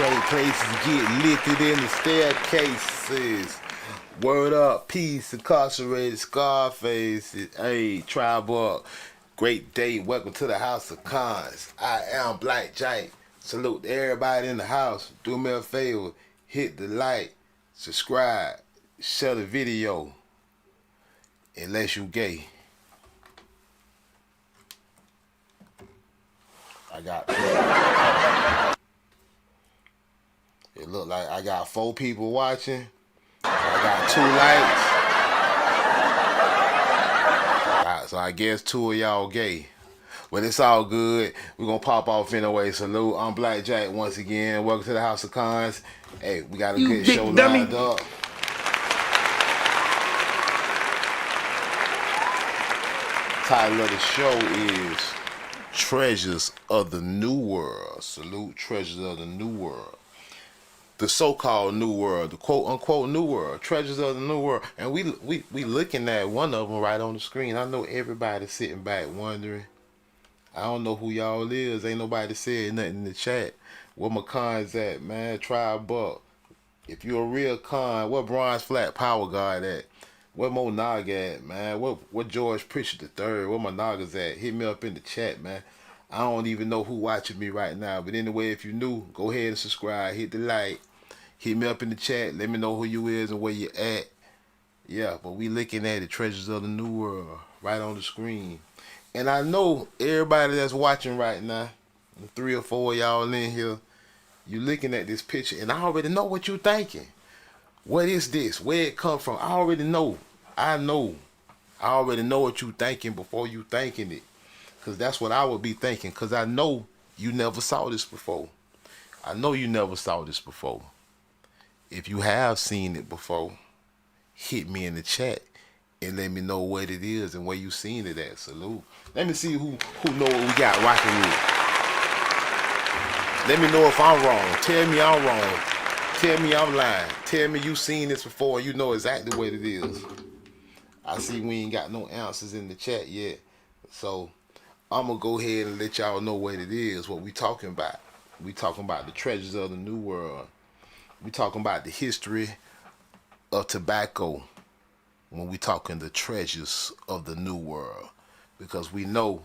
Straight places get lifted in the staircases. Word up, peace, incarcerated, Scarface. Hey, Tribe Up. Great day. Welcome to the House of Cons. I am Black Giant. Salute to everybody in the house. Do me a favor. Hit the like, subscribe, share the video. Unless you gay. I got. It look like I got 4 people watching. I got 2 likes. So I guess 2 of y'all gay. But it's all good. We're gonna pop off anyway. Salute. I'm Black Jack once again. Welcome to the House of Cons. Hey, we got a good show lined up. Title of the show is Treasures of the New World. Salute, Treasures of the New World. The so-called New World, the quote-unquote New World, Treasures of the New World. And we looking at one of them right on the screen. I know everybody's sitting back wondering. I don't know who y'all is. Ain't nobody said nothing in the chat. Where my cons at, man? Tribe Buck. If you're a real con, where Bronze Flat Power God at? Where Mo Naga at, man? Where George Pritchard III? Where my Nagas at? Hit me up in the chat, man. I don't even know who watching me right now. But anyway, if you new, go ahead and subscribe. Hit the like. Hit me up in the chat. Let me know who you is and where you at. Yeah, but we looking at the Treasures of the New World right on the screen. And I know everybody that's watching right now, the 3 or 4 of y'all in here, you looking at this picture, and I already know what you thinking. What is this? Where it come from? I already know. I already know what you thinking before you thinking it. Because that's what I would be thinking. Because I know you never saw this before. I know you never saw this before. If you have seen it before, hit me in the chat and let me know what it is and where you seen it at. Salute. Let me see who know what we got rocking with. Let me know if I'm wrong. Tell me I'm wrong. Tell me I'm lying. Tell me you seen this before and you know exactly what it is. I see we ain't got no answers in the chat yet. So I'm going to go ahead and let y'all know what it is, what we talking about. We talking about the treasures of the New World. We talking about the history of tobacco when we talking the treasures of the New World. Because we know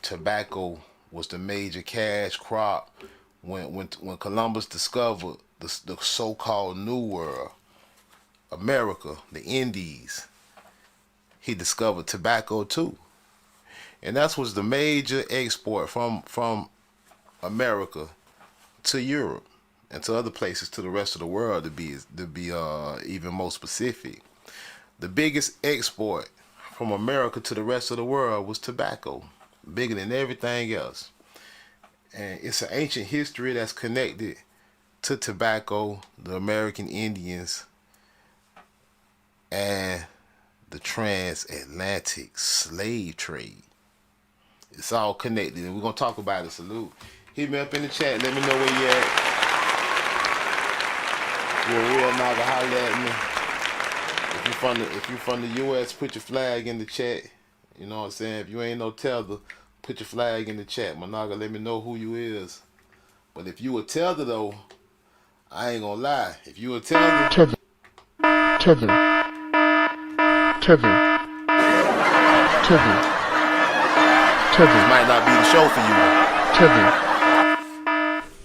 tobacco was the major cash crop when Columbus discovered the so-called New World, America, the Indies. He discovered tobacco too. And that was the major export from America to Europe and to other places, to the rest of the world, to be even more specific. The biggest export from America to the rest of the world was tobacco, bigger than everything else. And it's an ancient history that's connected to tobacco, the American Indians, and the transatlantic slave trade. It's all connected, and we're going to talk about it. Salute. Hit me up in the chat. Let me know where you at. You're a real Naga, holler at me. If you from the U.S., put your flag in the chat. You know what I'm saying? If you ain't no tether, put your flag in the chat. My Naga, let me know who you is. But if you a tether, though, I ain't going to lie. If you a tether... Tether. This might not be the show for you.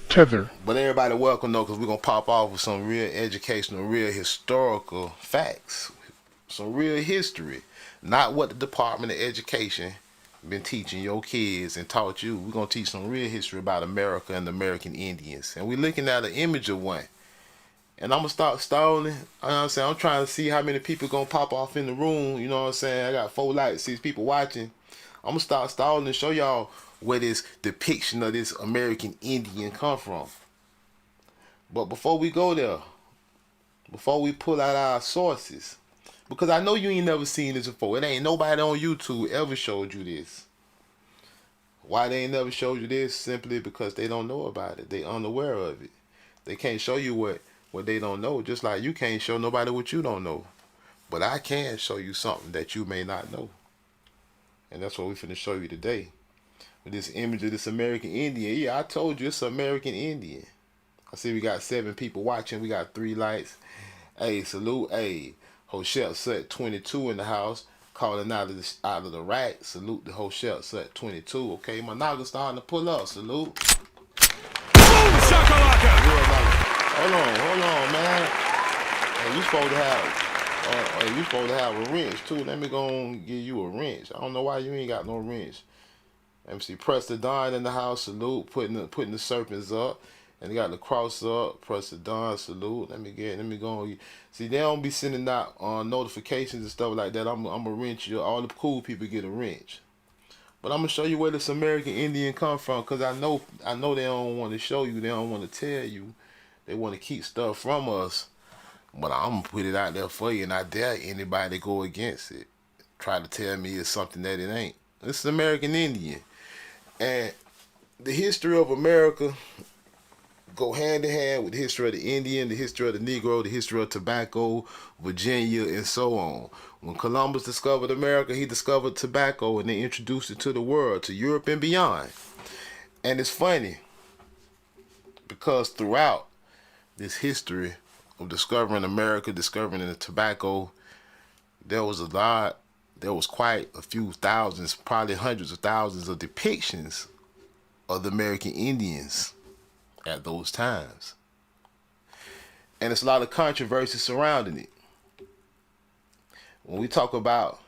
Tether. But everybody welcome though, because we're going to pop off with some real educational, real historical facts. Some real history. Not what the Department of Education been teaching your kids and taught you. We're going to teach some real history about America and the American Indians. And we're looking at an image of one. And I'm going to start stalling. You know what I'm saying? I'm trying to see how many people going to pop off in the room. You know what I'm saying? I got 4 likes, 6 people watching. I'm going to start stalling and show y'all where this depiction of this American Indian come from. But before we go there, before we pull out our sources, because I know you ain't never seen this before. It ain't nobody on YouTube ever showed you this. Why they ain't never showed you this? Simply because they don't know about it. They unaware of it. They can't show you what they don't know, just like you can't show nobody what you don't know. But I can show you something that you may not know. And that's what we're finna show you today. With this image of this American Indian. Yeah, I told you it's an American Indian. I see we got 7 people watching. We got 3 lights. Hey, salute. Hey, Hoshep Set 22 in the house. Calling out of the rack. Salute the Hoshep Set 22. Okay, my noggin starting to pull up. Salute. Boom shakalaka! Hold on, man. Hey, you supposed to have a wrench too. Let me go and give you a wrench. I don't know why you ain't got no wrench. Let me see. Press the Don in the house. Salute. Putting the serpents up. And they got the cross up. Press the Don. Salute. Let me go. See, they don't be sending out notifications and stuff like that. I'm a wrench you. All the cool people get a wrench. But I'm gonna show you where this American Indian come from, cause I know they don't want to show you. They don't want to tell you. They want to keep stuff from us. But I'm gonna put it out there for you, and I dare anybody to go against it. Try to tell me it's something that it ain't. It's American Indian. And the history of America go hand in hand with the history of the Indian, the history of the Negro, the history of tobacco, Virginia, and so on. When Columbus discovered America, he discovered tobacco and they introduced it to the world, to Europe and beyond. And it's funny because throughout this history of discovering America, discovering the tobacco, there was quite a few thousands, probably hundreds of thousands of depictions of the American Indians at those times. And it's a lot of controversy surrounding it. When we talk about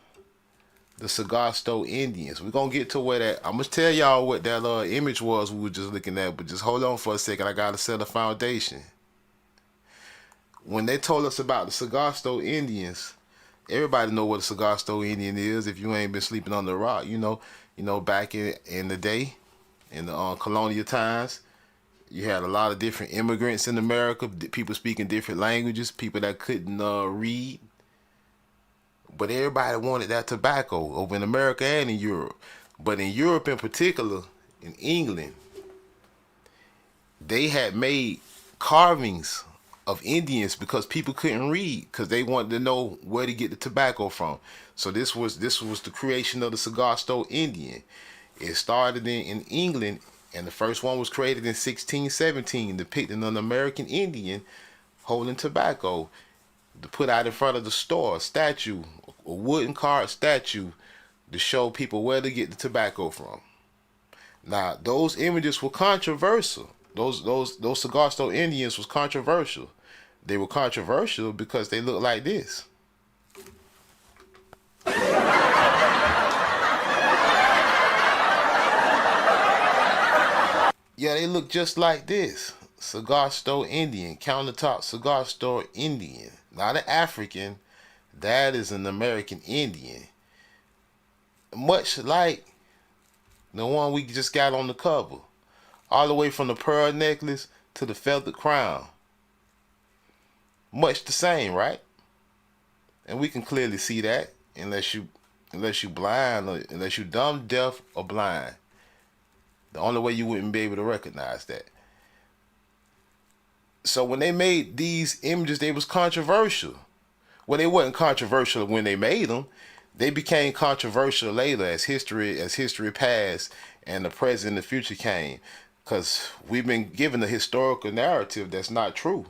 the Sagasta Indians, we're going to get to where that, I'm going to tell y'all what that image was we were just looking at, but just hold on for a second. I got to set a foundation. When they told us about the Sagasta Indians, everybody know what a Sagasta Indian is. If you ain't been sleeping on the rock, you know, back in the day, in the colonial times, you had a lot of different immigrants in America, people speaking different languages, people that couldn't read. But everybody wanted that tobacco over in America and in Europe. But in Europe in particular, in England, they had made carvings of Indians because people couldn't read, because they wanted to know where to get the tobacco from. So this was the creation of the Sagasta Indian. It started in England, and the first one was created in 1617, depicting an American Indian holding tobacco to put out in front of the store, a statue, a wooden carved statue to show people where to get the tobacco from. Now, those images were controversial. Those Sagasta Indians was controversial. They were controversial because they looked like this. Yeah, they look just like this. Cigar store Indian, countertop cigar store Indian. Not an African, that is an American Indian. Much like the one we just got on the cover. All the way from the pearl necklace to the feathered crown. Much the same, right? And we can clearly see that unless you blind, or unless you dumb, deaf, or blind. The only way you wouldn't be able to recognize that. So when they made these images, they was controversial. Well, they wasn't controversial when they made them. They became controversial later as history passed and the present and the future came. Because we've been given a historical narrative that's not true.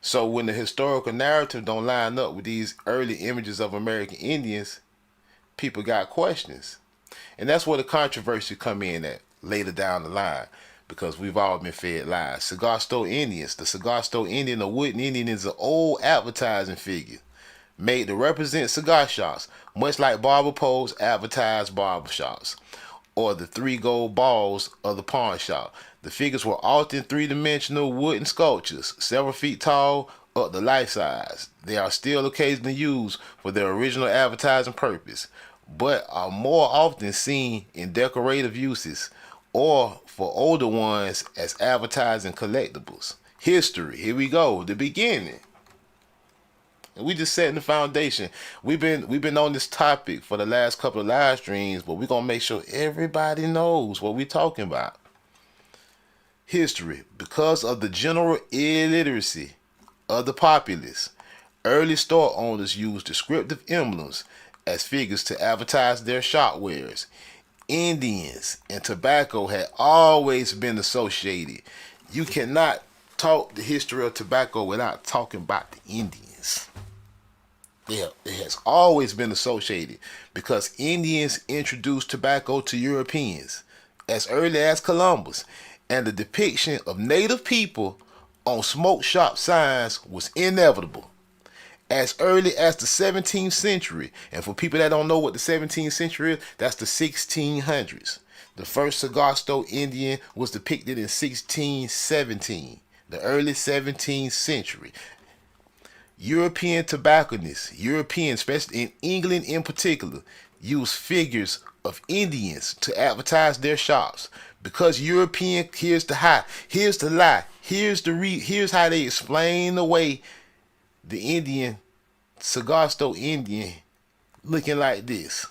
So when the historical narrative don't line up with these early images of American Indians, people got questions. And that's where the controversy come in at later down the line, because we've all been fed lies. Cigar store Indians. The cigar store Indian or wooden Indian is an old advertising figure made to represent cigar shops, much like barber poles advertise barber shops, or the 3 gold balls of the pawn shop. The figures were often 3-dimensional wooden sculptures, several feet tall, up to life size. They are still occasionally used for their original advertising purpose, but are more often seen in decorative uses or for older ones as advertising collectibles. History, here we go, the beginning. And we just setting the foundation. We've been on this topic for the last couple of live streams, but we're gonna make sure everybody knows what we're talking about. History. Because of the general illiteracy of the populace, early store owners used descriptive emblems as figures to advertise their shop wares. Indians and tobacco had always been associated, You cannot talk the history of tobacco without talking about the Indians. Yeah, it has always been associated because Indians introduced tobacco to Europeans as early as Columbus, and the depiction of native people on smoke shop signs was inevitable. As early as the 17th century, and for people that don't know what the 17th century is, that's the 1600s. The first cigar store Indian was depicted in 1617, the early 17th century. European tobacconists, Europeans, especially in England in particular, use figures of Indians to advertise their shops. Because European, here's the lie, here's how they explain away the Indian cigar store Indian looking like this.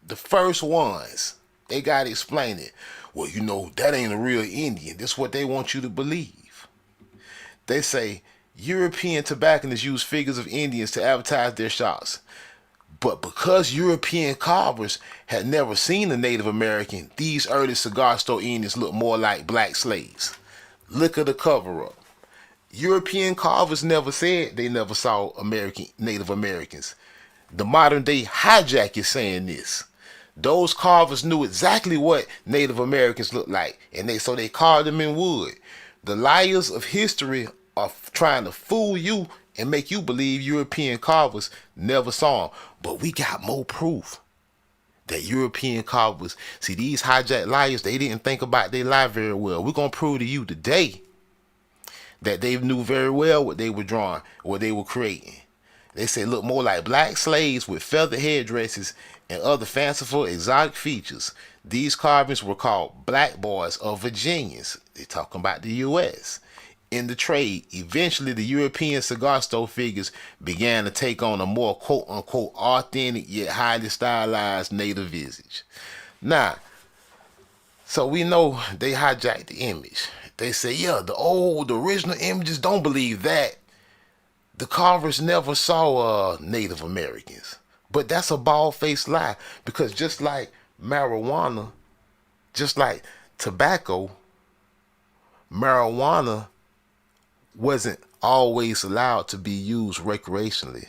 The first ones, they gotta explain it. Well, you know, that ain't a real Indian. This is what they want you to believe. They say European tobacconists use figures of Indians to advertise their shops. But because European carvers had never seen a Native American, these early cigar store Indians look more like black slaves. Look at the cover up. European carvers never said they never saw Native Americans. The modern day hijack is saying this. Those carvers knew exactly what Native Americans looked like, and so they carved them in wood. The liars of history are trying to fool you and make you believe European carvers never saw them. But we got more proof that European carvers, see, these hijack liars, they didn't think about their lie very well. We're going to prove to you today that they knew very well what they were drawing, what they were creating. They said look more like black slaves with feathered headdresses and other fanciful exotic features. These carvings were called black boys or Virginians. They're talking about the U.S. In the trade, eventually the European cigar store figures began to take on a more quote-unquote authentic yet highly stylized native visage. Now, so we know they hijacked the image. They say, yeah, the original images, don't believe that. The carvers never saw Native Americans. But that's a bald-faced lie, because just like marijuana, just like tobacco, marijuana wasn't always allowed to be used recreationally.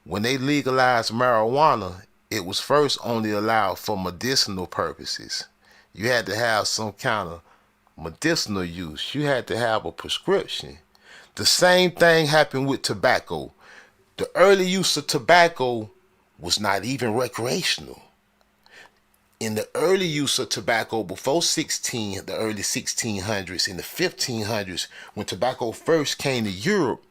When they legalized marijuana, it was first only allowed for medicinal purposes. You had to have some kind of medicinal use. You had to have a prescription. The same thing happened with tobacco. The early use of tobacco was not even recreational. In the early use of tobacco before the early 1600s, in the 1500s, when tobacco first came to Europe,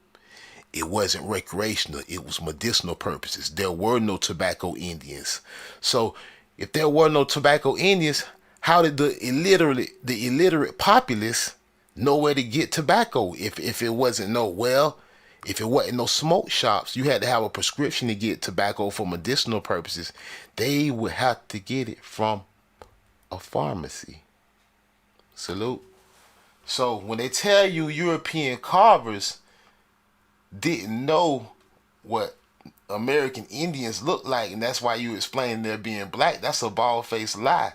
it wasn't recreational. It was medicinal purposes. There were no tobacco Indians. So if there were no tobacco Indians, how did the illiterate populace know where to get tobacco? If it wasn't no smoke shops, you had to have a prescription to get tobacco for medicinal purposes. They would have to get it from a pharmacy. Salute. So when they tell you European carvers didn't know what American Indians looked like, and that's why you explain they're being black, that's a bald-faced lie.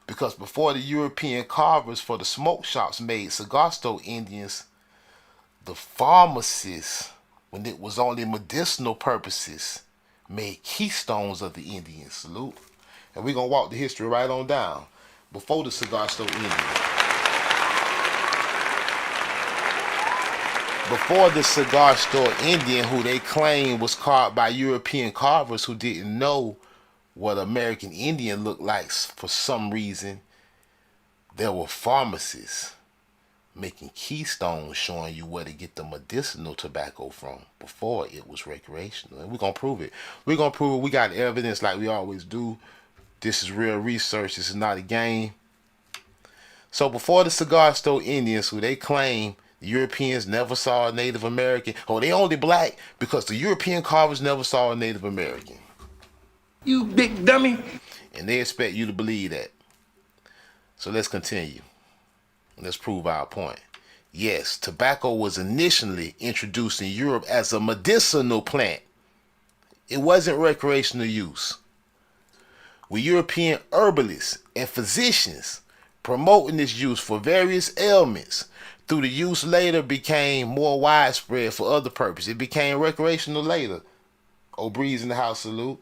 Because before the European carvers for the smoke shops made cigar store Indians, the pharmacists, when it was only medicinal purposes, made keystones of the Indian. Salute. And we're going to walk the history right on down. Before the cigar store Indian. Before the cigar store Indian, who they claim was carved by European carvers who didn't know what American Indian looked like for some reason, there were pharmacists making keystones showing you where to get the medicinal tobacco from before it was recreational. And we're going to prove it. We're going to prove it. We got evidence like we always do. This is real research. This is not a game. So before the cigar store Indians, who they claim the Europeans never saw a Native American, or they only black because the European carvers never saw a Native American. You big dummy. And they expect you to believe that. So let's continue. Let's prove our point. Yes, tobacco was initially introduced in Europe as a medicinal plant. It wasn't recreational use. When European herbalists and physicians promoting its use for various ailments. Through the use later became more widespread for other purposes. It became recreational later. O'Breeze in the house, salute.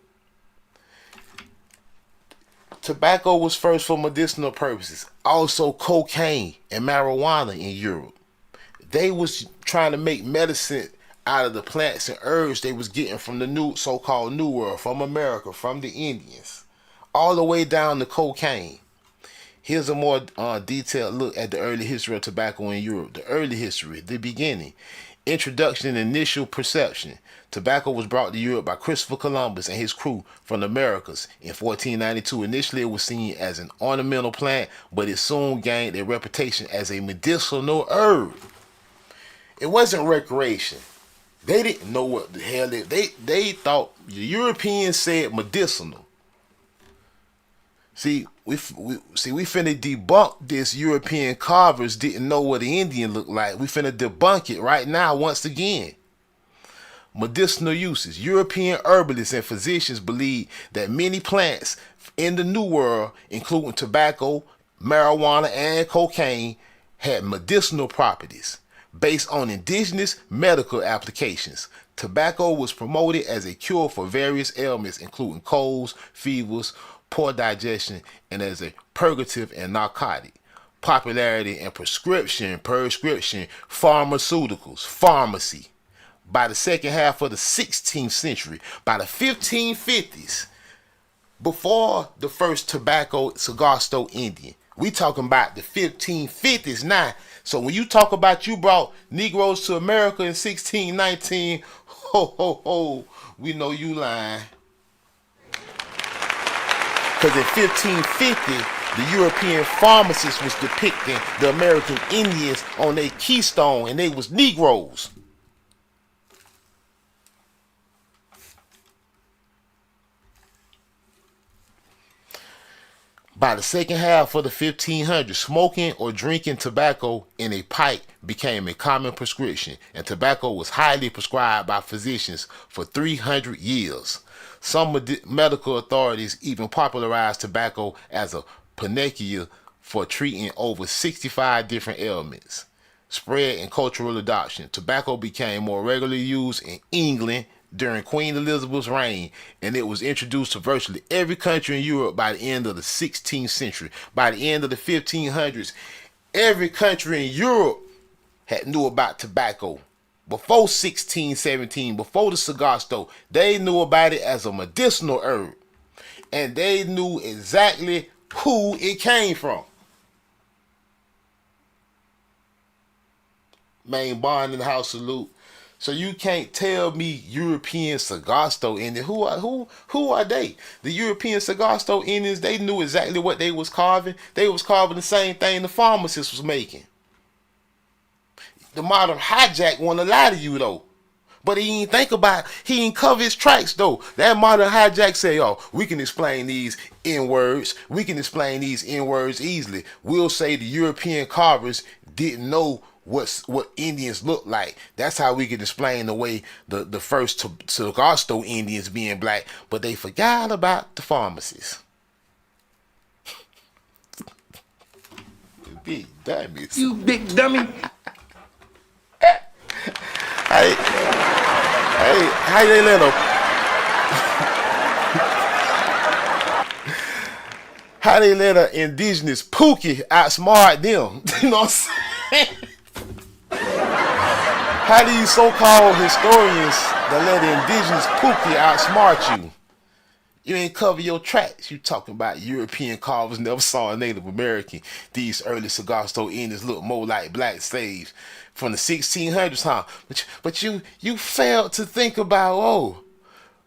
Tobacco was first for medicinal purposes. Also cocaine and marijuana in Europe. They was trying to make medicine out of the plants and herbs they was getting from the new so-called New World, from America, from the Indians, all the way down to cocaine. Here's a more detailed look at the early history of tobacco in Europe. The early history, the beginning. Introduction and initial perception. Tobacco was brought to Europe by Christopher Columbus and his crew from the Americas in 1492. Initially, it was seen as an ornamental plant, but it soon gained a reputation as a medicinal herb. It wasn't recreation. They didn't know what the hell they thought. The Europeans said medicinal. See, we finna debunk this. European carvers didn't know what the Indian looked like. We finna debunk it right now once again. Medicinal uses. European herbalists and physicians believe that many plants in the New World, including tobacco, marijuana, and cocaine, had medicinal properties based on indigenous medical applications. Tobacco was promoted as a cure for various ailments, including colds, fevers, poor digestion, and as a purgative and narcotic. Popularity and prescription, pharmaceuticals, pharmacy. By the second half of the 16th century, by the 1550s, before the first tobacco cigar stole Indian, we talking about the 1550s now. So when you talk about you brought Negroes to America in 1619, ho ho ho, we know you lying. Because in 1550, the European pharmacists was depicting the American Indians on their keystone, and they was Negroes. By the second half of the 1500s, smoking or drinking tobacco in a pipe became a common prescription, and tobacco was highly prescribed by physicians for 300 years. Some medical authorities even popularized tobacco as a panacea for treating over 65 different ailments. Spread and cultural adoption. Tobacco became more regularly used in England during Queen Elizabeth's reign, and it was introduced to virtually every country in Europe by the end of the 16th century. By the end of the 1500s, every country in Europe had knew about tobacco. Before 1617, before the cigar stove, they knew about it as a medicinal herb, and they knew exactly who it came from. Main Bond in the house, salute. So you can't tell me European cigar store Indians. Who are they? The European cigar store Indians, they knew exactly what they was carving. They was carving the same thing the pharmacist was making. The modern hijack wanna lie to you though. But he ain't think about it. He ain't cover his tracks though. That modern hijack say, oh, we can explain these N-words. We can explain these N-words easily. We'll say the European carvers didn't know what Indians look like. That's how we can explain the way the first cigar store Indians being black, but they forgot about the pharmacists. Big dummies. You big dummy. Hey, how they let them? How they let an indigenous Pookie outsmart them? You know what I'm saying? How these so-called historians that let the indigenous Pookie outsmart you? You ain't cover your tracks. You talking about European carvers never saw a Native American. These early cigar store Indians look more like black slaves from the 1600s, huh? But you failed to think about, oh,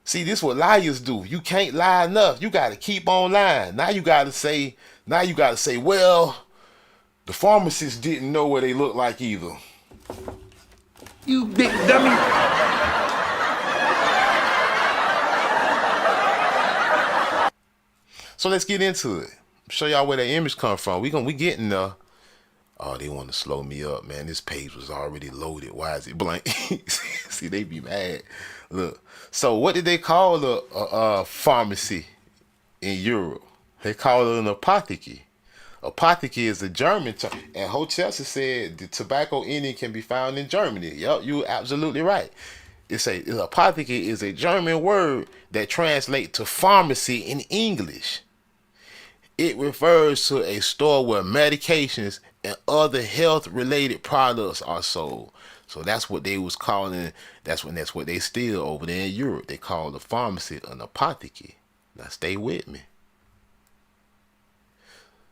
see, this what liars do. You can't lie enough. You got to keep on lying. Now you got to say, well, the pharmacists didn't know what they looked like either. You big dummy. So let's get into it. Show y'all where that image come from. We getting there. Oh, they want to slow me up, man. This page was already loaded. Why is it blank? See, they be mad. Look. So what did they call a pharmacy in Europe? They call it an apotheke. Apothecary is a German term. And Hotchelsea said the tobacco Indian can be found in Germany. Yup, you're absolutely right. Apothecary is a German word that translates to pharmacy in English. It refers to a store where medications and other health-related products are sold. So that's what they was calling. That's what they still over there in Europe. They call the pharmacy an apothecary. Now stay with me.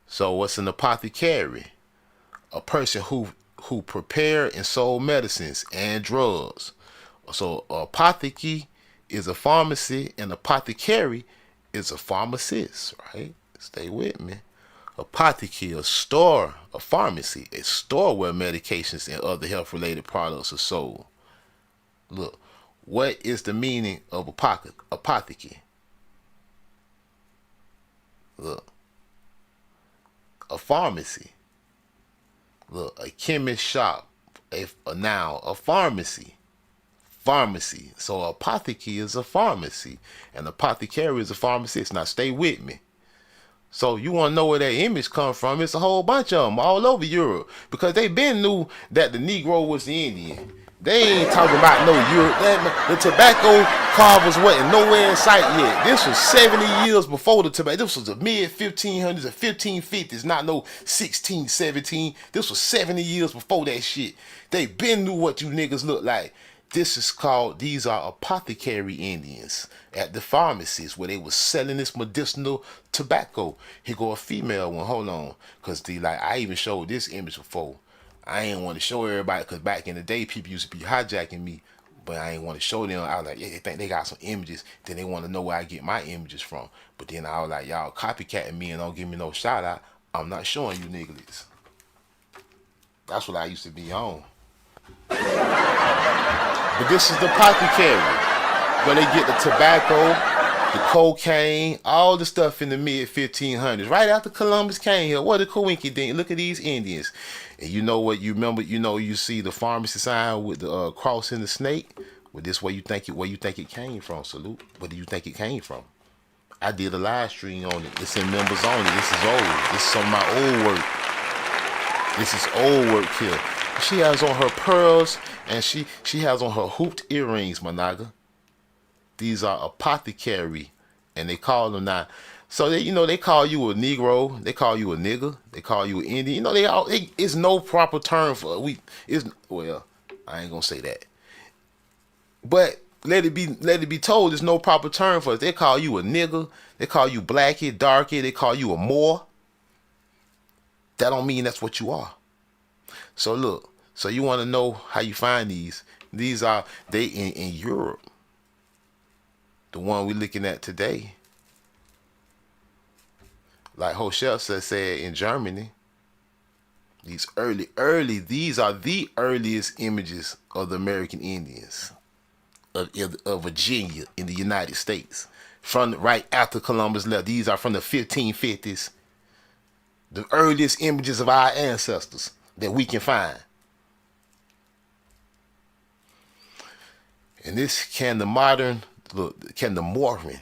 So what's an apothecary? A person who prepared and sold medicines and drugs. So apothecary is a pharmacy, and apothecary is a pharmacist, right? Stay with me. Apothecary, a store, a pharmacy, a store where medications and other health-related products are sold. Look, what is the meaning of apothecary? Look, a pharmacy. Look, a chemist shop. A pharmacy. Pharmacy. So apothecary is a pharmacy, and apothecary is a pharmacist. Now stay with me. So you want to know where that image come from? It's a whole bunch of them all over Europe, because they been knew that the Negro was the Indian. They ain't talking about no Europe. The tobacco card wasn't nowhere in sight yet. This was 70 years before the tobacco. This was the mid 1500s or 1550s, not no 1617. This was 70 years before that shit. They been knew what you niggas look like. These are apothecary Indians at the pharmacies where they was selling this medicinal tobacco. Here go a female one. Hold on. Because I even showed this image before. I ain't want to show everybody because back in the day, people used to be hijacking me. But I ain't want to show them. I was like, yeah, they think they got some images. Then they want to know where I get my images from. But then I was like, y'all copycatting me and don't give me no shout out. I'm not showing you niggas. That's what I used to be on. But this is the apothecary, where they get the tobacco, the cocaine, all the stuff in the mid 1500s. Right after Columbus came here, what a coincidence! Look at these Indians. And you know what? You remember? You see the pharmacy sign with the cross and the snake. Well, this where you think it came from. Salute. Where do you think it came from? I did a live stream on it. It's in members only. This is old. This is some of my old work. This is old work here. She has on her pearls, and she has on her hooped earrings, my nigga. These are apothecary, and they call them now. So they call you a Negro, they call you a nigga, they call you an Indian. It's no proper term for I ain't gonna say that. But let it be told, there's no proper term for it. They call you a nigga, they call you blackie, darkie, they call you a Moor. That don't mean that's what you are. So look, so you want to know how you find these? These are in Europe. The one we're looking at today, like Hotchelsea said, in Germany. These are the earliest images of the American Indians of Virginia in the United States, from right after Columbus left. These are from the 1550s. The earliest images of our ancestors that we can find. And this can the Morin,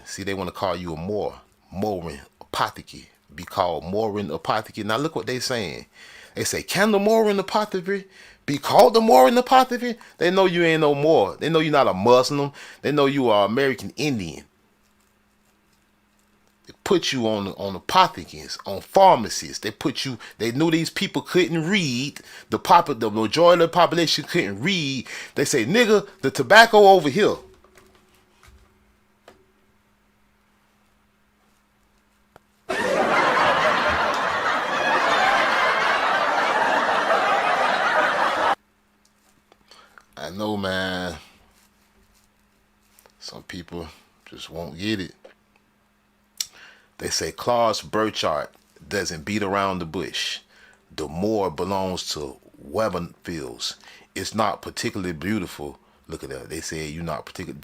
see, they want to call you a Morin apothecary, be called Morin apothecary. Now look what they saying. They say, can the Morin apothecary be called the Morin apothecary? They know you ain't no Moor. They know you're not a Muslim. They know you are American Indian. They put you on apothecaries, on pharmacies. They knew these people couldn't read. The majority of the population couldn't read. They say, nigga, the tobacco over here. I know, man. Some people just won't get it. They say Claus Burchard doesn't beat around the bush. The moor belongs to Weberfields. It's not particularly beautiful. Look at that. They say you're not particular.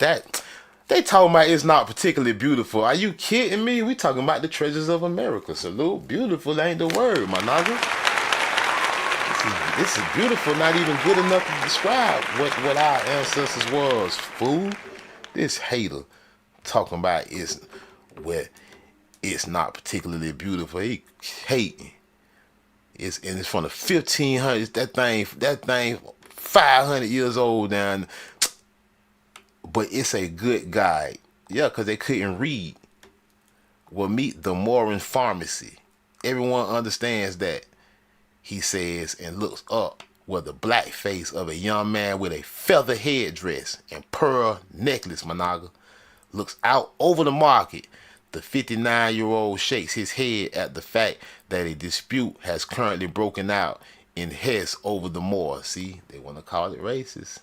They talking about it's not particularly beautiful. Are you kidding me? We talking about the treasures of America. Salute. Beautiful ain't the word, my nigga. This is beautiful, not even good enough to describe what our ancestors was, fool. This hater talking about it's not particularly beautiful. He hating. It's from the 1500s. That thing 500 years old down. But it's a good guide. Yeah, because they couldn't read. Well, meet the Morin Pharmacy. Everyone understands that, he says, and looks up where the black face of a young man with a feather headdress and pearl necklace, Managa, looks out over the market. The 59-year-old shakes his head at the fact that a dispute has currently broken out in Hesse over the Moor. See, they want to call it racist.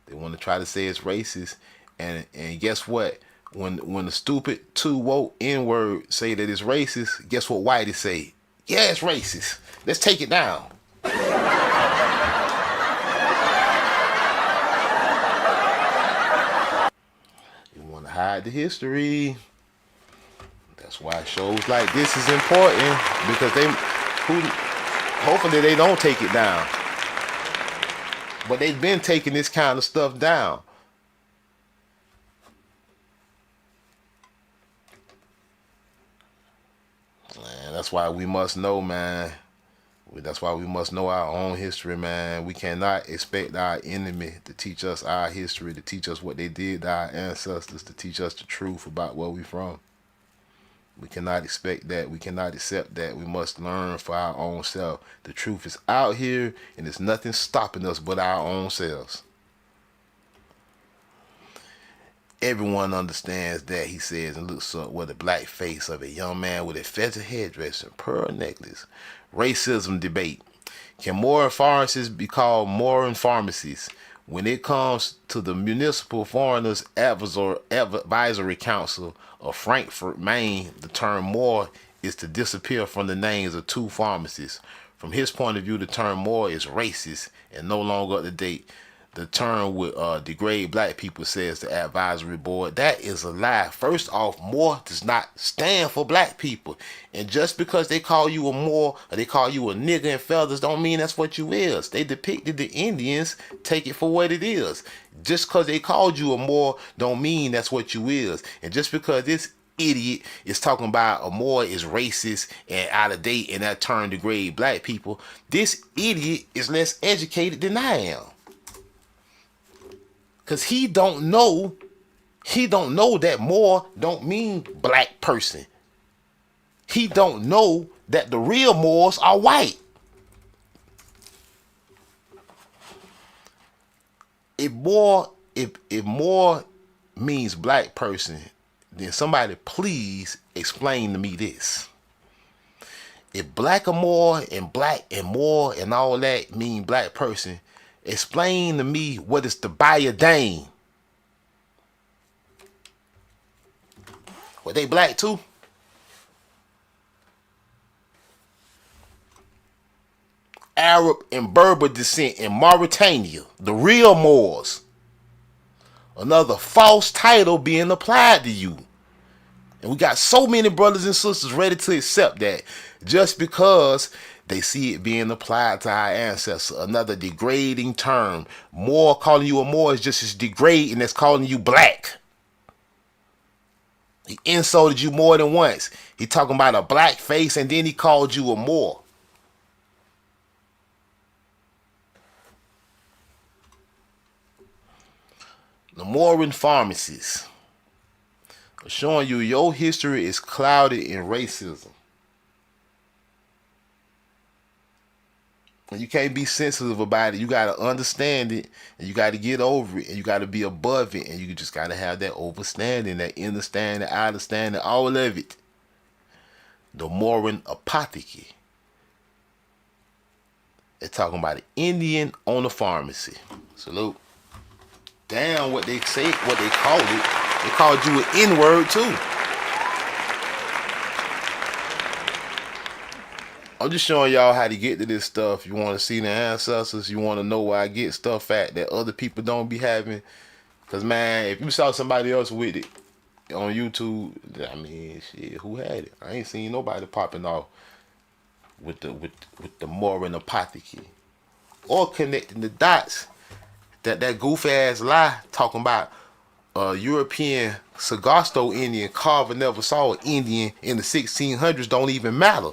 They want to try to say it's racist. And guess what? When the stupid too woke N-word say that it's racist, guess what Whitey say? Yeah, it's racist. Let's take it down. You want to hide the history. That's why shows like this is important, because hopefully they don't take it down. But they've been taking this kind of stuff down. Man, that's why we must know, man. That's why we must know our own history, man. We cannot expect our enemy to teach us our history, to teach us what they did to our ancestors, to teach us the truth about where we from. We cannot expect that. We cannot accept that. We must learn for our own self. The truth is out here, and there's nothing stopping us but our own selves. Everyone understands that, he says, and looks up with the black face of a young man with a feather headdress and pearl necklace. Racism debate. Can Morin pharmacies be called Morin pharmacies? When it comes to the Municipal Foreigners Advisory Council of Frankfurt, Maine, the term Moor is to disappear from the names of two pharmacies. From his point of view, the term Moor is racist and no longer up to date. The term would degrade black people, says the advisory board. That is a lie. First off, Moor does not stand for black people. And just because they call you a Moor or they call you a nigger in feathers don't mean that's what you is. They depicted the Indians, take it for what it is. Just because they called you a Moor don't mean that's what you is. And just because this idiot is talking about a Moor is racist and out of date and that term degrade black people, this idiot is less educated than I am. Cause he don't know that Moor don't mean black person. He don't know that the real Moors are white. If Moor means black person, then somebody please explain to me this. If black or Moor and black and Moor and all that mean black person, explain to me what is the Bayadane. Were they black too? Arab and Berber descent in Mauritania, the real Moors. Another false title being applied to you. And we got so many brothers and sisters ready to accept that just because they see it being applied to our ancestors. Another degrading term. Moor, calling you a Moor is just as degrading as calling you black. He insulted you more than once. He talking about a black face and then he called you a Moor. The Morin pharmacies are showing you your history is clouded in racism. And you can't be sensitive about it. You got to understand it, and you got to get over it, and you got to be above it, and you just got to have that overstanding, that understanding, understanding, all of it. The Morin apothecary. They're talking about an Indian on a pharmacy. Salute. Damn what they say, what they called it. They called you an N-word too. I'm just showing y'all how to get to this stuff. You want to see the ancestors. You want to know where I get stuff at that other people don't be having. Because, man, if you saw somebody else with it on YouTube, I mean, shit, who had it? I ain't seen nobody popping off with the Morin apothecary. Or connecting the dots that goof-ass lie talking about European Sagasta Indian Carver never saw an Indian in the 1600s don't even matter.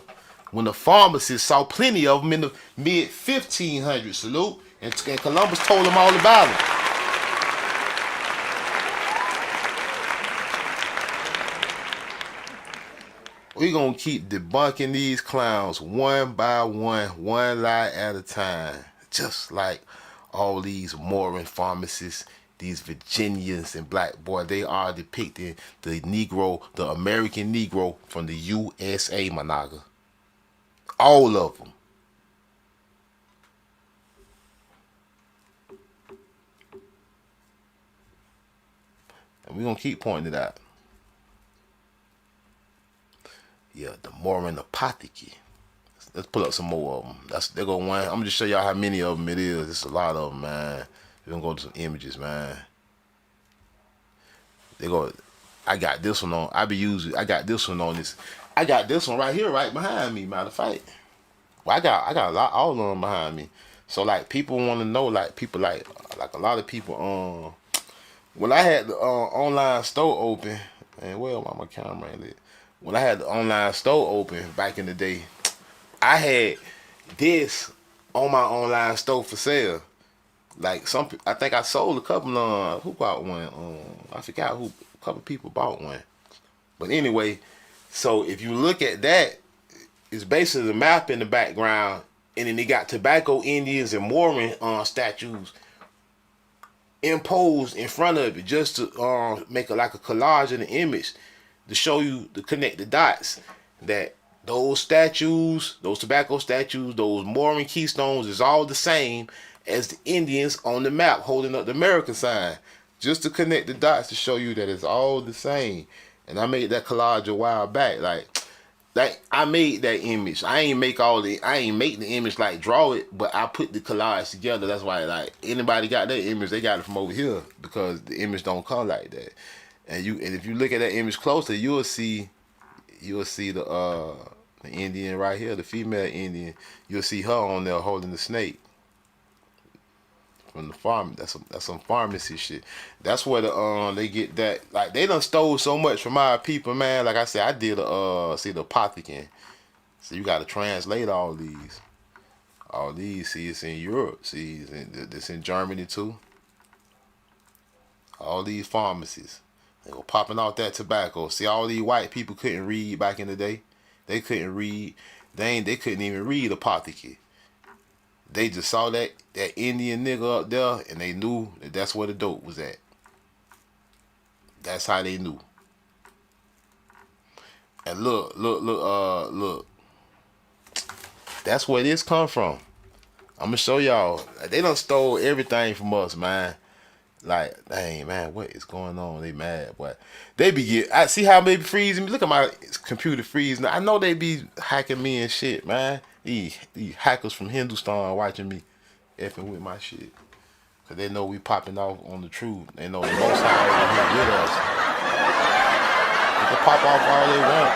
when the pharmacists saw plenty of them in the mid 1500s. Salute. And Columbus told them all about them. We're going to keep debunking these clowns one by one lie at a time. Just like all these Morin pharmacists, these Virginians and black boy, they are depicting the Negro, the American Negro from the USA, Managa. All of them. And we're going to keep pointing it out. Yeah, the Morin Apothecary. Let's pull up some more of them. They're going one. I'm going to just show y'all how many of them it is. It's a lot of them, man. We're going to go to some images, man. I got this one on. I got this one on this. I got this one right here, right behind me, matter of fact. Well, I got a lot, all of them behind me. So, like, people want to know, like, people, like a lot of people, when I had the online store open, and well, my camera ain't lit. When I had the online store open back in the day, I had this on my online store for sale. Like I think I sold a couple. Who bought one? I forgot who. A couple people bought one. But anyway, so if you look at that, it's basically the map in the background, and then they got tobacco Indians and Morin statues imposed in front of it, just to make like a collage in the image to show you, to connect the dots that those statues, those tobacco statues, those Morin keystones is all the same as the Indians on the map holding up the American sign, just to connect the dots to show you that it's all the same. And I made that collage a while back. Like I made that image. I ain't make the image like draw it, but I put the collage together. That's why, like, anybody got that image, they got it from over here, because the image don't come like that. And if you look at that image closer, you'll see the Indian right here, the female Indian. You'll see her on there holding the snake from the farm. That's some pharmacy shit. That's where they get that. Like, they done stole so much from our people, man. Like I said, I did the apothecary. So you got to translate all these. All these. See, it's in Europe. See, it's in Germany too. All these pharmacies. They were popping out that tobacco. See, all these white people couldn't read back in the day. They couldn't read. They couldn't even read apothecary. They just saw that Indian nigga up there, and they knew that that's where the dope was at. That's how they knew. And look. That's where this come from. I'm gonna show y'all. They done stole everything from us, man. Like, dang, man, what is going on? They mad, but they be I see how they be freezing me. Look at my computer freezing. I know they be hacking me and shit, man. These hackers from Hindustan watching me effing with my shit, cause they know we popping off on the truth. They know the Most High over here with us. They can pop off all they want.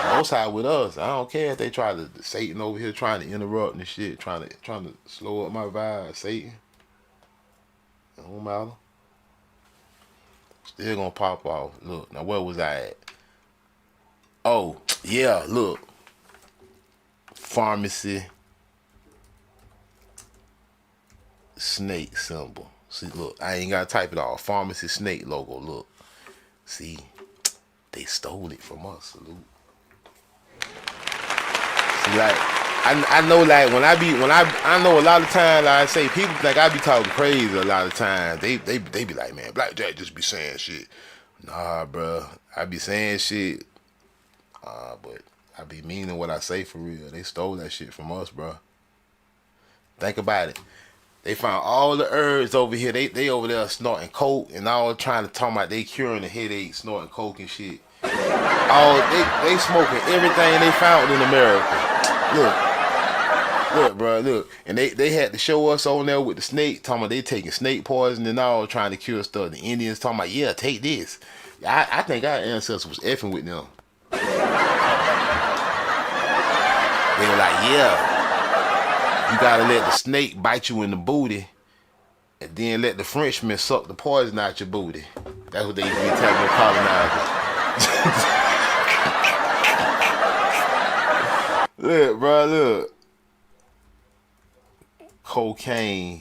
The Most High with us. I don't care if they try to, Satan over here trying to interrupt and shit, trying to slow up my vibe. Satan. It don't matter. Still gonna pop off. Look, now where was I at? Oh, yeah, look. Pharmacy snake symbol. See, look, I ain't gotta type it all. Pharmacy snake logo, look. See, they stole it from us. Salute. See, like, I know, like, I know a lot of times, like I say, people think I be talking crazy a lot of times. They be like, man, Black Jack just be saying shit. Nah, bro, I be saying shit, but I be meaning what I say for real. They stole that shit from us, bro. Think about it. They found all the herbs over here. They over there snorting coke and all, trying to talk about they curing the headache, snorting coke and shit. They smoking everything they found in America. Look, bro, look. And they had to show us on there with the snake, talking about they taking snake poison and all, trying to cure stuff. The Indians talking about, yeah, take this. I think our ancestors was effing with them. They were like, yeah, you gotta let the snake bite you in the booty, and then let the Frenchmen suck the poison out your booty. That's what they used to be telling the colonizers. Look, bro, look. Cocaine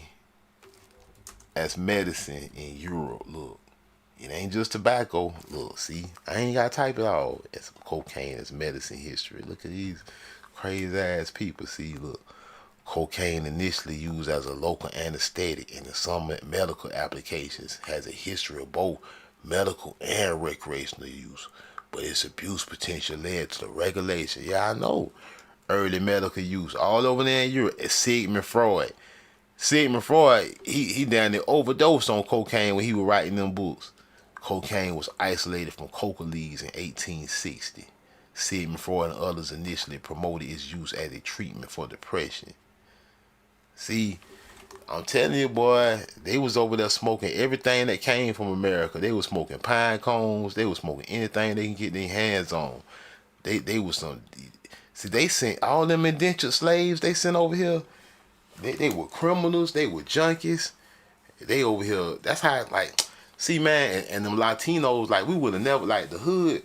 as medicine in Europe. Look, it ain't just tobacco. Look, see, I ain't gotta type it all. It's cocaine as medicine history. Look at these crazy ass people. See, look. Cocaine, initially used as a local anesthetic and in some medical applications, has a history of both medical and recreational use, but its abuse potential led to the regulation. Yeah, I know. Early medical use all over there in Europe. It's Sigmund Freud. Sigmund Freud, he down there overdosed on cocaine when he was writing them books. Cocaine was isolated from coca leaves in 1860. Sigmund Freud and others initially promoted its use as a treatment for depression. See, I'm telling you, boy, they was over there smoking everything that came from America. They was smoking pine cones. They was smoking anything they can get their hands on. They was some. See, they sent all them indentured slaves they sent over here. They were criminals. They were junkies. They over here. That's how like. See, man, and them Latinos, like we would have never like the hood.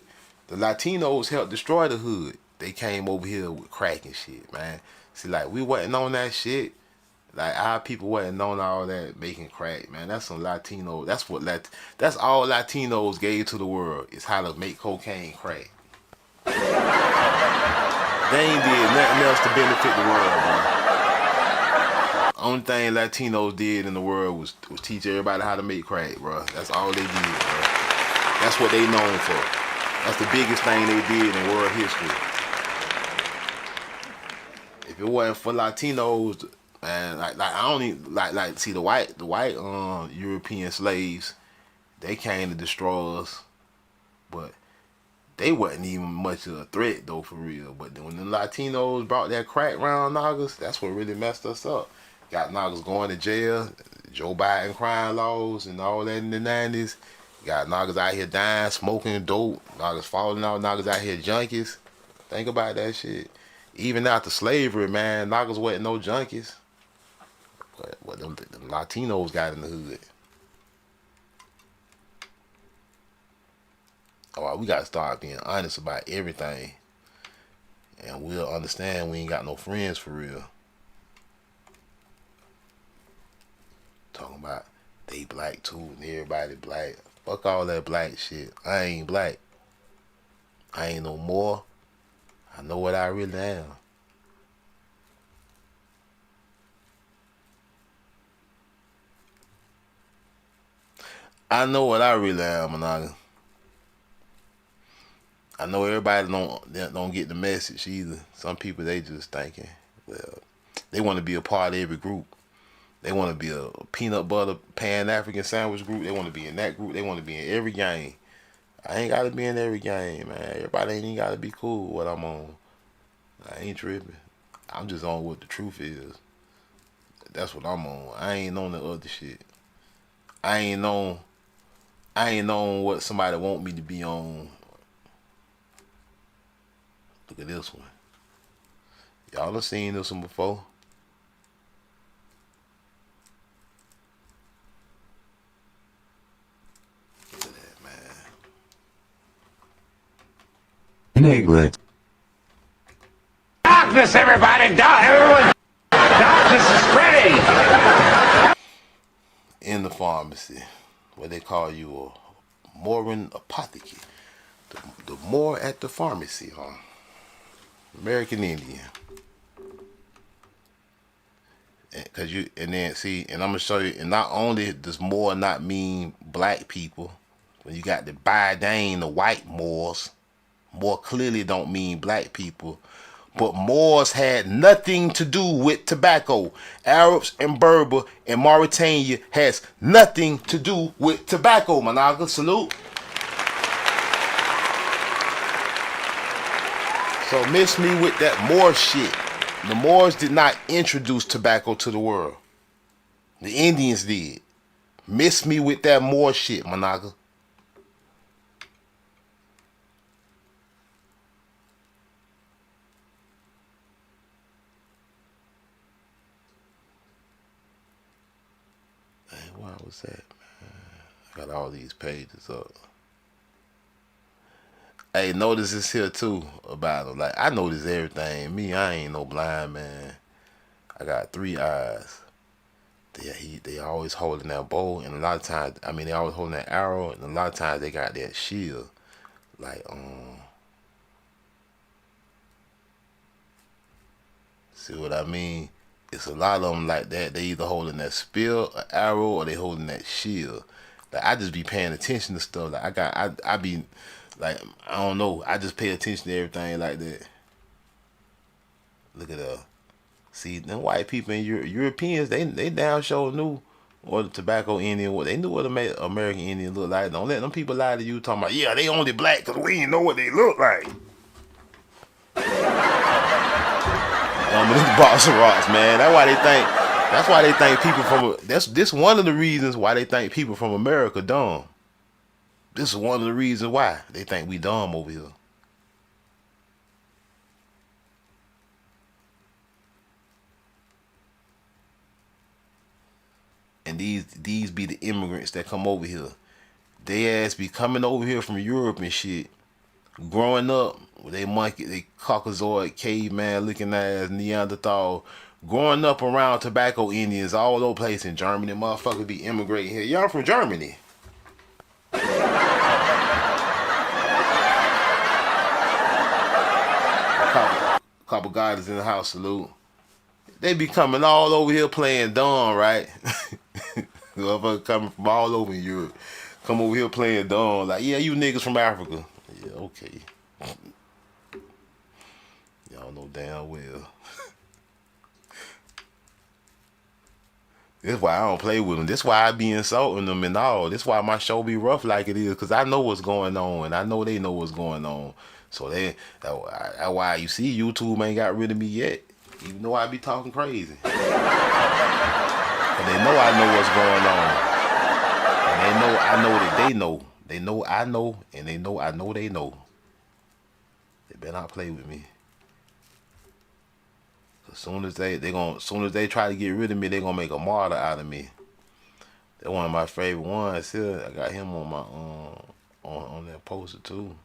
The Latinos helped destroy the hood. They came over here with crack and shit, man. See, like we wasn't on that shit. Like our people wasn't on all that making crack, man. That's some Latino. That's all Latinos gave to the world is how to make cocaine crack. They ain't did nothing else to benefit the world, man. Only thing Latinos did in the world was teach everybody how to make crack, bro. That's all they did, bro. That's what they known for. That's the biggest thing they did in world history. If it wasn't for Latinos, man, like I don't even like see the white European slaves, they came to destroy us, but they wasn't even much of a threat though for real. But then when the Latinos brought that crack round Nagas, that's what really messed us up. Got Nagas going to jail, Joe Biden crime laws and all that in the 90s. Got Nagas out here dying, smoking dope, Nagas falling out, Nagas out here junkies. Think about that shit. Even after slavery, man, Nagas wasn't no junkies. But what them Latinos got in the hood. Oh, we gotta start being honest about everything. And we'll understand we ain't got no friends for real. Talking about they black too and everybody black. Fuck all that black shit. I ain't black. I ain't no more. I know what I really am. I know what I really am, Managa. I know everybody don't get the message either. Some people they just thinking, well, they want to be a part of every group. They want to be a peanut butter pan African sandwich group. They want to be in that group. They want to be in every game. I ain't gotta be in every game, man. Everybody ain't even gotta be cool with what I'm on. I ain't tripping. I'm just on what the truth is. That's what I'm on. I ain't on the other shit. I ain't on what somebody want me to be on. Look at this one. Y'all done seen this one before. Look at that, man. Enablet. Darkness, everybody! Everyone! Darkness is spreading! In the pharmacy, where they call you a Morin apothecary. The more at the pharmacy, huh? American Indian. And then see, and I'm gonna show you. And not only does Moor not mean black people, when you got the Bidane, the white Moors, more clearly don't mean black people. But Moors had nothing to do with tobacco. Arabs and Berber and Mauritania has nothing to do with tobacco. Managa, salute. So miss me with that Moor shit. The Moors did not introduce tobacco to the world. The Indians did. Miss me with that Moor shit, Managa. Man, why was that, man? I got all these pages up. Hey, notice this here too about him. Like I notice everything. Me, I ain't no blind man. I got 3 eyes. They always holding that bow, and a lot of times, I mean, they always holding that arrow, and a lot of times they got that shield. Like see what I mean? It's a lot of them like that. They either holding that spear, an arrow, or they holding that shield. Like I just be paying attention to stuff. Like I be like I don't know. I just pay attention to everything like that. Look at see them white people and Europeans. They down sure knew what the tobacco Indian. What they knew what American Indian look like. Don't let them people lie to you talking about yeah they only black because we ain't know what they look like. This box of rocks, man. That's why they think. That's why they think people from. This one of the reasons why they think people from America dumb. This is one of the reasons why they think we dumb over here. And these be the immigrants that come over here. They ass be coming over here from Europe and shit. Growing up, they monkey, they Caucasoid, caveman looking ass, Neanderthal. Growing up around tobacco Indians all over place in Germany, motherfuckers be immigrating here. Y'all from Germany. Couple guys in the house, salute. They be coming all over here playing dumb, right? Motherfuckers coming from all over Europe. Come over here playing dumb. Like, yeah, you niggas from Africa. Yeah, okay. Y'all know damn well. This why I don't play with them. This why I be insulting them and all. This why my show be rough like it is. Because I know what's going on. And I know they know what's going on. So that's why you see YouTube ain't got rid of me yet. Even though I be talking crazy. And they know I know what's going on. And they know I know that they know. They know I know. And they know I know they know. They better not play with me. As soon as they try to get rid of me, they gonna make a martyr out of me. They're one of my favorite ones here. I got him on my on that poster too.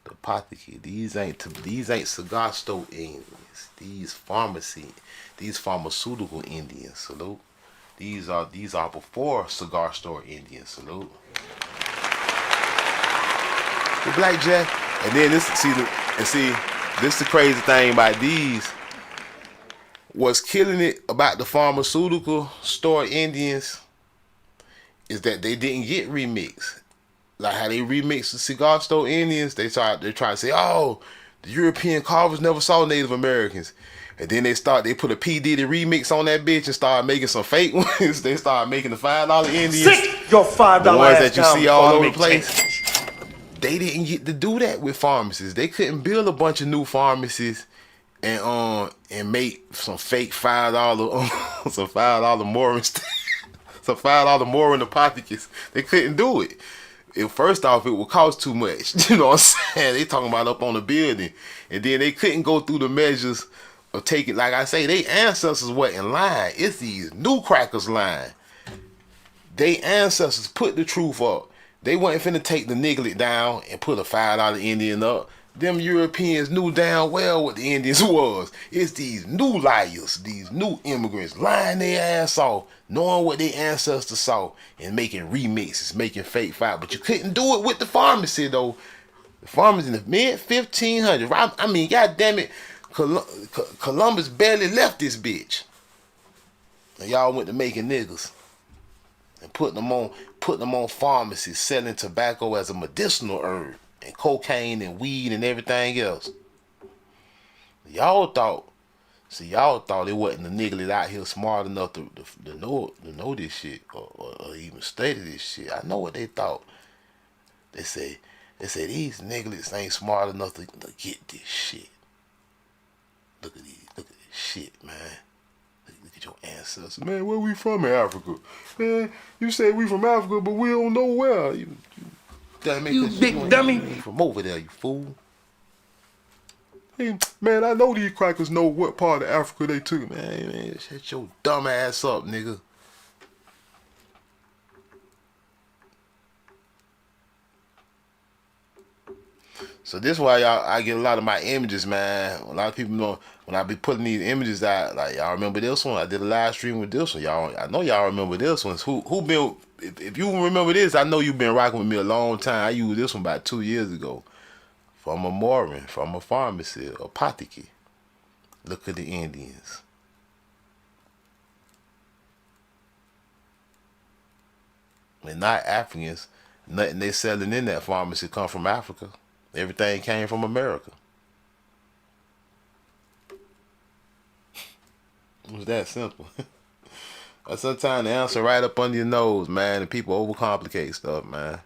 The apothecary. These ain't cigar store Indians. These pharmaceutical Indians. Salute. These are before cigar store Indians. Salute. The blackjack. And then this this the crazy thing about these. What's killing it about the pharmaceutical store Indians is that they didn't get remixed. Like how they remixed the cigar store Indians, they try to say, oh, the European carvers never saw Native Americans. And then they put a P. Diddy remix on that bitch and started making some fake ones. They started making the $5 Indians. Sit your $5 the ones ass that you down see all over the before I make place. change. They didn't get to do that with pharmacies. They couldn't build a bunch of new pharmacies and make some fake $5 some $5 more some $5 more in apothecaries. They couldn't do it. First off, it would cost too much. You know what I'm saying? They talking about up on the building. And then they couldn't go through the measures of taking, like I say, they ancestors were in line. It's these new crackers line. They ancestors put the truth up. They wasn't finna take the niglet down and put a $5 Indian up. Them Europeans knew damn well what the Indians was. It's these new liars, these new immigrants lying their ass off, knowing what their ancestors saw and making remixes, making fake fight. But you couldn't do it with the pharmacy though. The pharmacy in the mid 1500s. I mean, goddamn it, Columbus barely left this bitch. And y'all went to making niggas and putting them on pharmacies, selling tobacco as a medicinal herb. And cocaine and weed and everything else. Y'all thought it wasn't the niggas out here smart enough to know this shit or even study this shit. I know what they thought. They say these niggas ain't smart enough to get this shit. Look at this shit, man. Look at your ancestors, man. Where we from in Africa, man? You say we from Africa, but we don't know where. You big dummy. From over there, you fool. Hey, man, I know these crackers know what part of Africa they took. Man, shut your dumb ass up, nigga. So this why y'all I get a lot of my images, man. A lot of people know when I be putting these images out, like y'all remember this one? I did a live stream with this one. Y'all, I know y'all remember this one. Who been? If you remember this, I know you've been rocking with me a long time. I used this one about 2 years ago. From a Morin, from a pharmacy, a apothecary. Look at the Indians. And not Africans. Nothing they selling in that pharmacy come from Africa. Everything came from America. It was that simple. But sometimes the answer right up under your nose, man, and people overcomplicate stuff, man.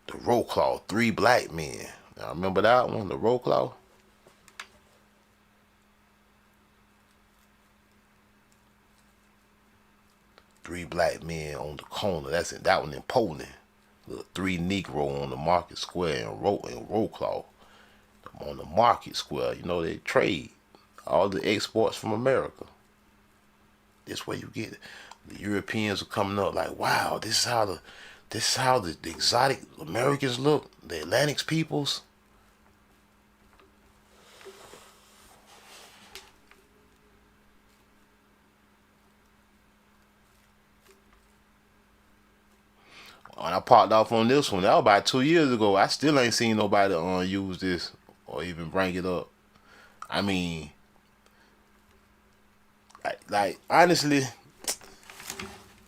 The roll call, 3 black men. Now remember that one, the roll call? Three black men on the corner. That's it. That one in Poland. The 3 Negro on the market square in Wroclaw. On the market square, you know, they trade all the exports from America. This way you get it. The Europeans are coming up like, wow, this is how the exotic Americans look, the Atlantic peoples. When I popped off on this one, that was about 2 years ago. I still ain't seen nobody use this or even bring it up. I mean, like honestly,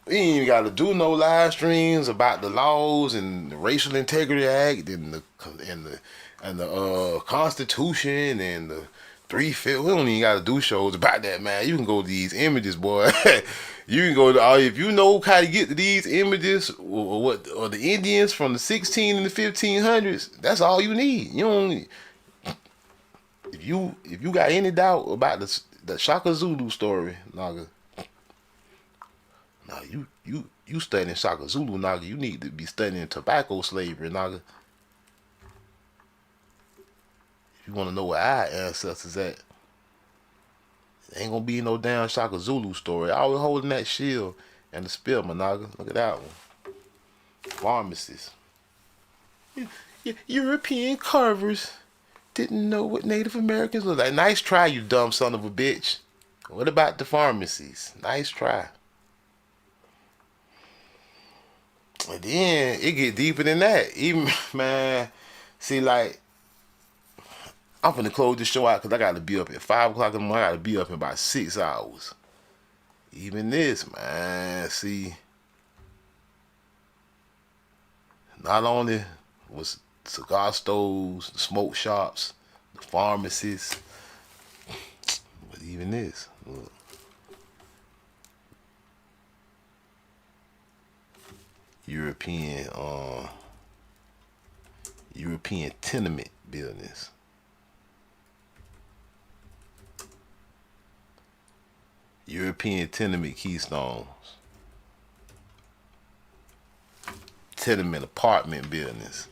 we ain't even got to do no live streams about the laws and the Racial Integrity Act and the Constitution and the 3/5. We don't even got to do shows about that, man. You can go to these images, boy. You can go to if you know how to get to these images or the Indians from the 16 and the 1500s. That's all you need. You don't. If you got any doubt about the Shaka Zulu story, Naga. Now you studying Shaka Zulu, Naga. You need to be studying tobacco slavery, Naga. If you want to know where our ancestors at, ain't gonna be no damn Shaka Zulu story. I was holding that shield and the spear, Naga. Look at that one. Pharmacists. European carvers didn't know what Native Americans look like. Nice try, you dumb son of a bitch. What about the pharmacies? Nice try. And then it get deeper than that. Even, man, see, like, I'm finna close this show out because I got to be up at 5 o'clock in the morning. I got to be up in about 6 hours. Even this, man, see, not only was cigar stores, the smoke shops, the pharmacies, but even this, look. European tenement buildings. European tenement keystones. Tenement apartment buildings.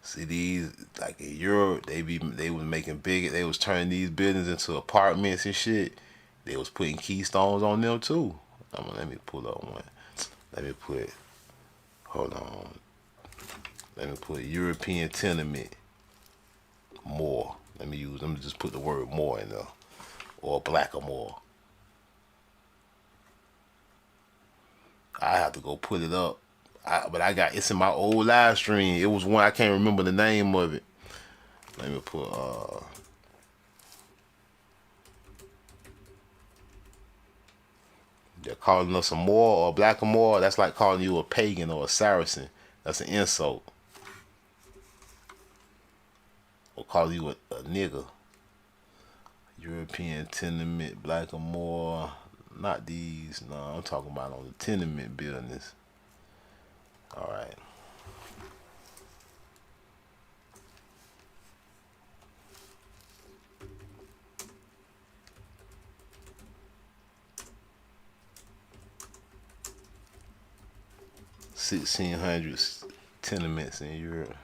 See these, like in Europe, they was making big. They was turning these buildings into apartments and shit. They was putting keystones on them too. Let me pull up one. Let me put. Hold on. Let me put European tenement more. Let me just put the word more in there, or black or more. I have to go put it up. But I got it's in my old live stream. It was one I can't remember the name of it. Let me put they're calling us a Moor or a black or more. That's like calling you a pagan or a Saracen. That's an insult. Or calling you a nigger. European tenement, black or more. Not these. No, I'm talking about on the tenement buildings. All right. $1,600 tenements in Europe.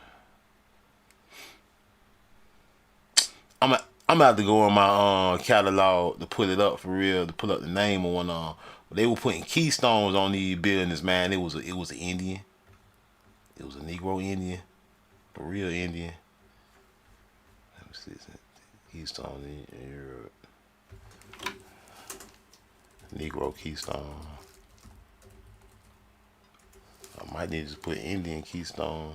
I'm about to go on my catalog to put it up for real, to put up the name of one of them. They were putting keystones on these buildings, man. It was an Indian. It was a Negro Indian, a real Indian. Let me see. Keystone in Europe. Negro Keystone. I might need to put Indian Keystone.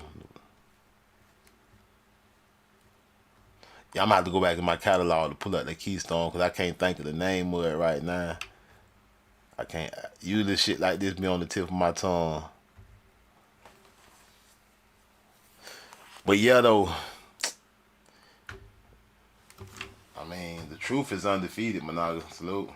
Yeah, I'm gonna have to go back in my catalog to pull up the Keystone because I can't think of the name of it right now. I can't. Usually shit like this be on the tip of my tongue. But yeah, though. I mean, the truth is undefeated, Monaga. Salute.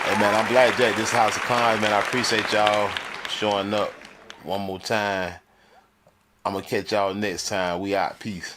Hey man, I'm Blackjack. This is House of Cons, man. I appreciate y'all showing up one more time. I'm gonna catch y'all next time. We out. Peace.